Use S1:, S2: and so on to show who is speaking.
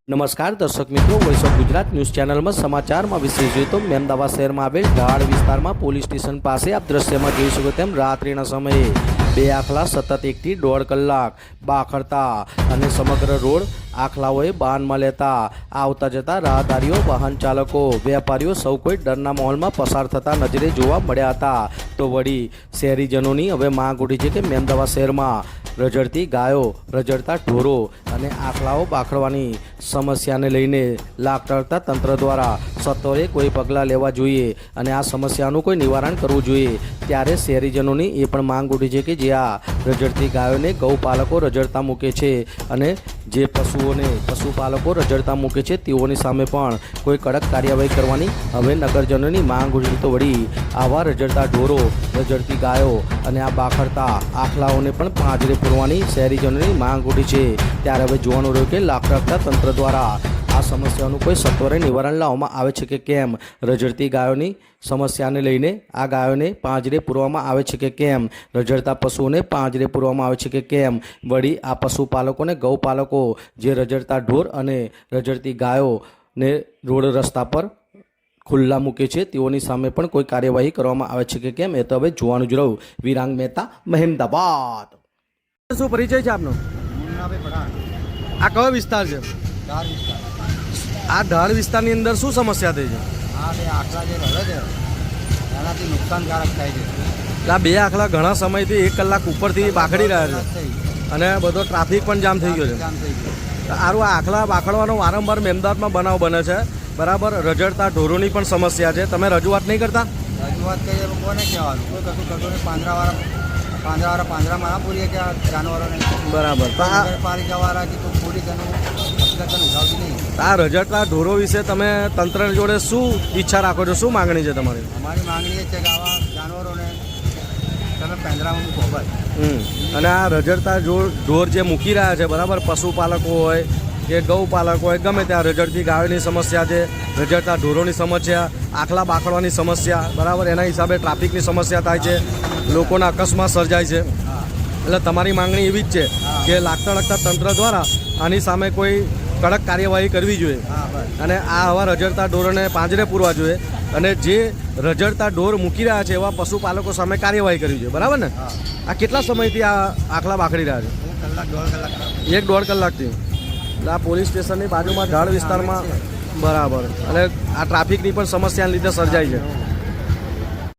S1: નમસ્કાર દર્શક મિત્રો, વોઇસ ઓફ ગુજરાત ન્યૂઝ ચેનલમાં સમાચારમાં વિશેષ જોઈએ તો મહેમદાવાદ શહેરમાં આવેલ ઢાળ વિસ્તારમાં પોલીસ સ્ટેશન પાસે આપ દ્રશ્યમાં જોઈ શકો તેમ રાત્રિના સમયે બે આખલા સતત 1 થી 1.5 કલાક બાખડતા અને સમગ્ર રોડ આખલાઓએ બાનમાં લેતા આવતા જતા રાહદારીઓ, વાહન ચાલકો, વેપારીઓ સૌ કોઈ ડરના માહોલમાં પસાર થતા નજરે જોવા મળ્યા હતા. તો વળી શહેરીજનોની હવે માંગ ઉઠી છે કે મહેમદાવાદ શહેરમાં રઝળતી ગાયો, રઝળતા ઢોરો અને આખલાઓ બાખડવાની સમસ્યાને લઈને લાગતા તંત્ર દ્વારા સત્વરે કોઈ પગલાં લેવા જોઈએ અને આ સમસ્યાનું કોઈ નિવારણ કરવું જોઈએ. ત્યારે શહેરીજનોની એ પણ માંગ ઉઠી છે કે જે આ રઝળતી ગાયોને ગૌપાલકો રઝળતા મૂકે છે અને જે પશુપાલકો રઝળતા મૂકે છે તેઓની સામે પણ કોઈ કડક કાર્યવાહી કરવાની હવે નગરજનોની માંગ ઉઠી. તો વળી આવા રઝળતા ઢોરો, રઝળતી ગાયો અને આ બાખડતા આખલાઓને પણ પાંજરે પૂરવાની શહેરીજનોની માંગ ઉઠી છે. ત્યારે હવે જોવાનું રહ્યું કે લાગતા તંત્ર દ્વારા આ સમસ્યાનું કોઈ સત્વરે નિવારણ લાવવામાં આવે છે કે કેમ, રઝળતી ગાયોની સમસ્યાને લઈને આ ગાયોને પાંજરે પૂરવામાં આવે છે કે કેમ, રઝળતા પશુઓને પાંજરે પૂરવામાં આવે છે કે કેમ, વળી આ પશુપાલકોને ગૌપાલકો જે રઝળતા ઢોર અને રઝળતી ગાયોને રોડ રસ્તા પર ખુલ્લા મૂકે છે તેઓની સામે પણ કોઈ કાર્યવાહી કરવામાં આવે છે કે કેમ, એ તો હવે જોવાનું જ રહ્યું. વિરાંગ મહેતા, મહેમદાવાદ. શું પરિચય છે આપનો? આ કયો વિસ્તાર છે? આ ઢાળ વિસ્તારની અંદર શું સમસ્યા થઈ છે?
S2: આખલા જે રડે છે એનાથી નુકસાનકારક થાય છે.
S1: આ બે આખલા ઘણા સમયથી 1 કલાક ઉપરથી બાખડી રહ્યા છે અને બધો ટ્રાફિક પણ જામ થઈ ગયો છે. આરું આખલા બાખડવાનો વારંવાર મહેમદાવાદમાં બનાવ બને છે, બરાબર. રઝળતા ઢોરોની પણ સમસ્યા છે. તમે રજૂઆત નહીં કરતા?
S2: રજૂઆત કરીએ કોને કહેવાનું? કોઈ કશું કરતું નહીં. પાંજરા મારા પૂરીએ કે આ જાનવરોને
S1: બરાબર.
S2: પાલિકાવાળા કે કોઈ પોલીસ એનું અપઘાતન ઉઠાવતી નહીં.
S1: આ રઝળતા ઢોરો વિશે તમે તંત્ર જોડે શું ઈચ્છા રાખો છો? શું માગણી છે તમારી?
S2: અમારી માંગણી એ છે કે આવા જાનવરોને તમે પાંજરામાં મૂકો બસ.
S1: અને આ રઝળતા ઢોર જે મૂકી રહ્યા છે, બરાબર, પશુપાલકો હોય કે ગૌપાલકો હોય, ગમે ત્યાં રઝળતી ગાયોની સમસ્યા છે, રઝળતા ઢોરોની સમસ્યા, આખલા બાખડવાની સમસ્યા, બરાબર, એના હિસાબે ટ્રાફિકની સમસ્યા થાય છે, લોકોના અકસ્માત સર્જાય છે. એટલે તમારી માંગણી એવી જ છે કે લાગતા તંત્ર દ્વારા આની સામે કોઈ કડક કાર્યવાહી કરવી જોઈએ અને આ આવા રઝળતા ઢોરોને પાંજરે પૂરવા જોઈએ અને જે રઝળતા ઢોર મૂકી રહ્યા છે એવા પશુપાલકો સામે કાર્યવાહી કરવી જોઈએ, બરાબર ને? આ કેટલા સમયથી આ આખલા બાખડી રહ્યા છે? 1-1.5 કલાકથી. એટલે આ પોલીસ સ્ટેશનની બાજુમાં ઢાળ વિસ્તારમાં, બરાબર, અને આ ટ્રાફિકની પણ સમસ્યાને લીધે સર્જાય છે.